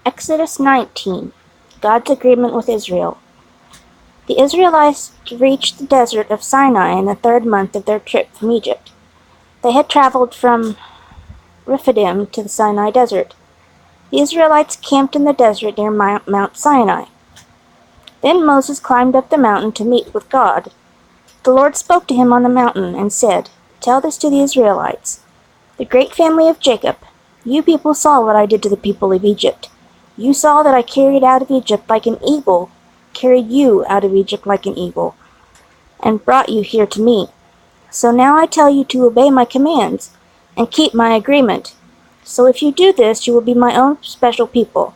Exodus 19. God's agreement with Israel. The Israelites reached the desert of Sinai in the 3rd month of their trip from Egypt. They had traveled from Rephidim to the Sinai desert. The Israelites camped in the desert near Mount Sinai. Then Moses climbed up the mountain to meet with God. The Lord spoke to him on the mountain and said, "Tell this to the Israelites, the great family of Jacob. You people saw what I did to the people of Egypt. You saw that I carried out of Egypt like an eagle, carried you out of Egypt like an eagle, and brought you here to me. So now I tell you to obey my commands and keep my agreement. So if you do this, you will be my own special people.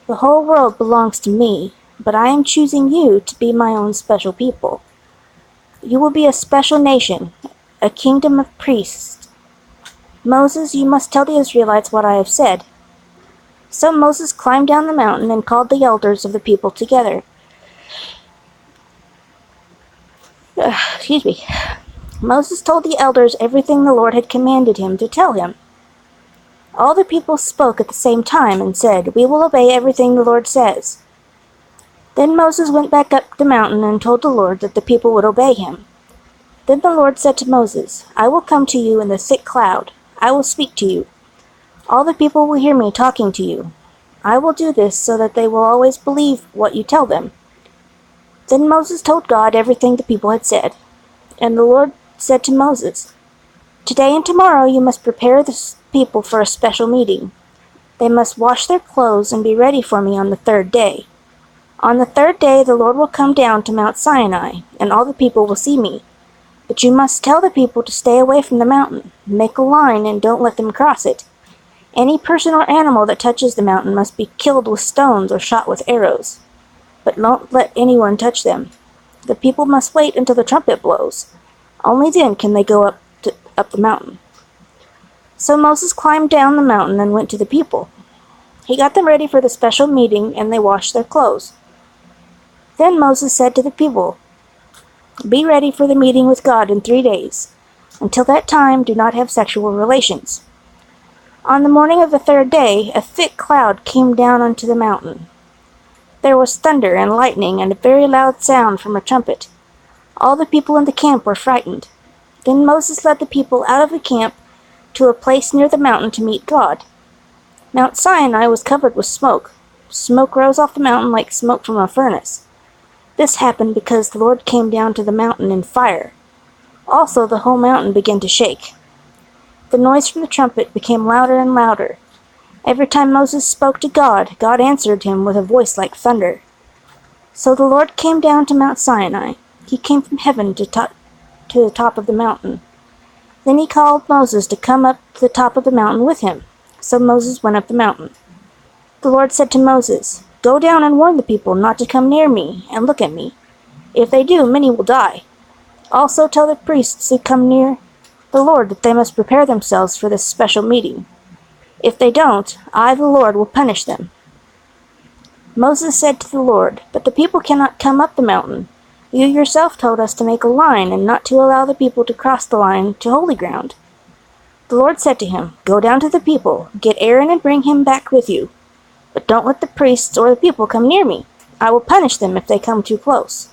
The whole world belongs to me, but I am choosing you to be my own special people. You will be a special nation, a kingdom of priests. Moses, you must tell the Israelites what I have said." So Moses climbed down the mountain and called the elders of the people together. Moses told the elders everything the Lord had commanded him to tell him. All the people spoke at the same time and said, "We will obey everything the Lord says." Then Moses went back up the mountain and told the Lord that the people would obey him. Then the Lord said to Moses, "I will come to you in the thick cloud. I will speak to you. All the people will hear me talking to you. I will do this so that they will always believe what you tell them." Then Moses told God everything the people had said. And the Lord said to Moses, "Today and tomorrow you must prepare the people for a special meeting. They must wash their clothes and be ready for me on the 3rd day. On the 3rd day the Lord will come down to Mount Sinai, and all the people will see me. But you must tell the people to stay away from the mountain. Make a line and don't let them cross it. Any person or animal that touches the mountain must be killed with stones or shot with arrows. But don't let anyone touch them. The people must wait until the trumpet blows. Only then can they go up the mountain." So Moses climbed down the mountain and went to the people. He got them ready for the special meeting, and they washed their clothes. Then Moses said to the people, "Be ready for the meeting with God in 3 days. Until that time, do not have sexual relations." On the morning of the 3rd day, a thick cloud came down onto the mountain. There was thunder and lightning and a very loud sound from a trumpet. All the people in the camp were frightened. Then Moses led the people out of the camp to a place near the mountain to meet God. Mount Sinai was covered with smoke. Smoke rose off the mountain like smoke from a furnace. This happened because the Lord came down to the mountain in fire. Also, the whole mountain began to shake. The noise from the trumpet became louder and louder. Every time Moses spoke to God, God answered him with a voice like thunder. So the Lord came down to Mount Sinai. He came from heaven to the top of the mountain. Then he called Moses to come up to the top of the mountain with him. So Moses went up the mountain. The Lord said to Moses, "Go down and warn the people not to come near me and look at me. If they do, many will die. Also tell the priests who come near the Lord that they must prepare themselves for this special meeting. If they don't, I, the Lord, will punish them." Moses said to the Lord, "But the people cannot come up the mountain. You yourself told us to make a line and not to allow the people to cross the line to holy ground." The Lord said to him, "Go down to the people, get Aaron and bring him back with you. But don't let the priests or the people come near me. I will punish them if they come too close."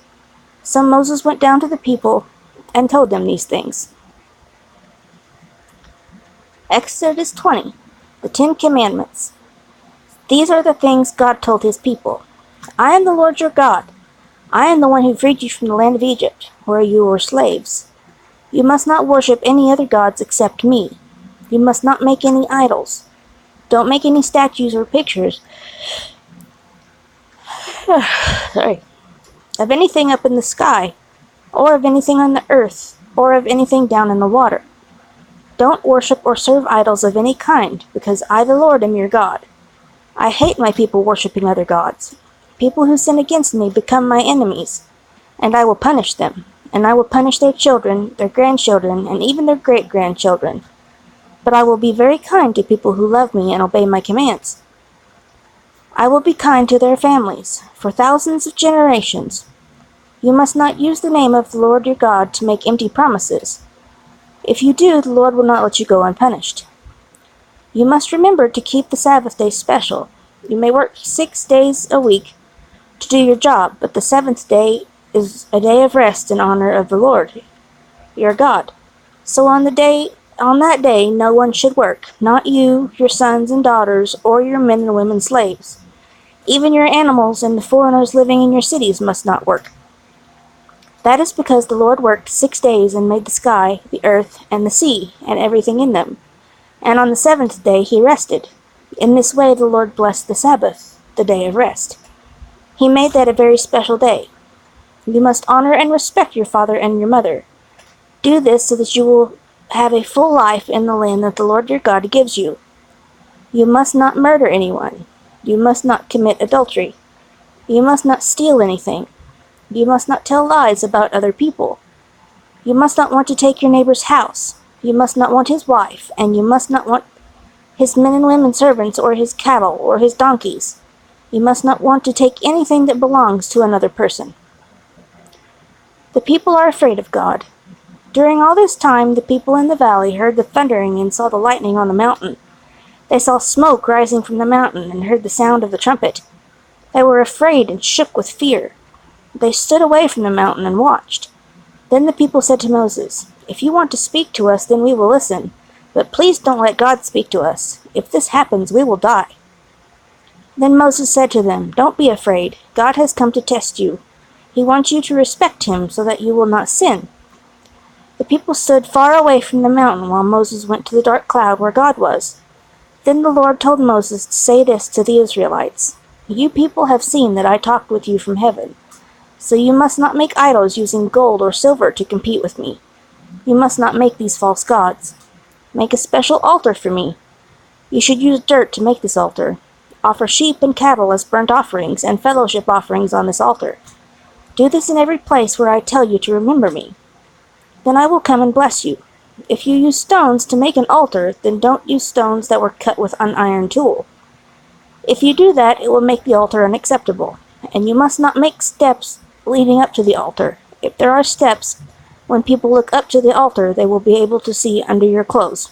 So Moses went down to the people and told them these things. Exodus 20. The 10 Commandments. These are the things God told his people. "I am the Lord your God. I am the one who freed you from the land of Egypt, where you were slaves. You must not worship any other gods except me. You must not make any idols. Don't make any statues or pictures of anything up in the sky, or of anything on the earth, or of anything down in the water. Don't worship or serve idols of any kind, because I, the Lord, am your God. I hate my people worshiping other gods. People who sin against me become my enemies, and I will punish them, and I will punish their children, their grandchildren, and even their great-grandchildren. But I will be very kind to people who love me and obey my commands. I will be kind to their families, for thousands of generations. You must not use the name of the Lord your God to make empty promises. If you do, the Lord will not let you go unpunished. You must remember to keep the Sabbath day special. You may work 6 days a week to do your job, but the seventh day is a day of rest in honor of the Lord, your God. So on that day no one should work, not you, your sons and daughters, or your men and women slaves. Even your animals and the foreigners living in your cities must not work. That is because the Lord worked 6 days and made the sky, the earth, and the sea, and everything in them. And on the seventh day he rested. In this way the Lord blessed the Sabbath, the day of rest. He made that a very special day. You must honor and respect your father and your mother. Do this so that you will have a full life in the land that the Lord your God gives you. You must not murder anyone. You must not commit adultery. You must not steal anything. You must not tell lies about other people. You must not want to take your neighbor's house. You must not want his wife, and you must not want his men and women servants, or his cattle, or his donkeys. You must not want to take anything that belongs to another person. The people are afraid of God. During all this time, the people in the valley heard the thundering and saw the lightning on the mountain. They saw smoke rising from the mountain and heard the sound of the trumpet. They were afraid and shook with fear. They stood away from the mountain and watched. Then the people said to Moses, "If you want to speak to us, then we will listen. But please don't let God speak to us. If this happens, we will die." Then Moses said to them, "Don't be afraid. God has come to test you. He wants you to respect him so that you will not sin." The people stood far away from the mountain while Moses went to the dark cloud where God was. Then the Lord told Moses to say this to the Israelites, "You people have seen that I talked with you from heaven. So you must not make idols using gold or silver to compete with me. You must not make these false gods. Make a special altar for me. You should use dirt to make this altar. Offer sheep and cattle as burnt offerings and fellowship offerings on this altar. Do this in every place where I tell you to remember me. Then I will come and bless you. If you use stones to make an altar, then don't use stones that were cut with an iron tool. If you do that, it will make the altar unacceptable. And you must not make steps leading up to the altar. If there are steps, when people look up to the altar, they will be able to see under your clothes."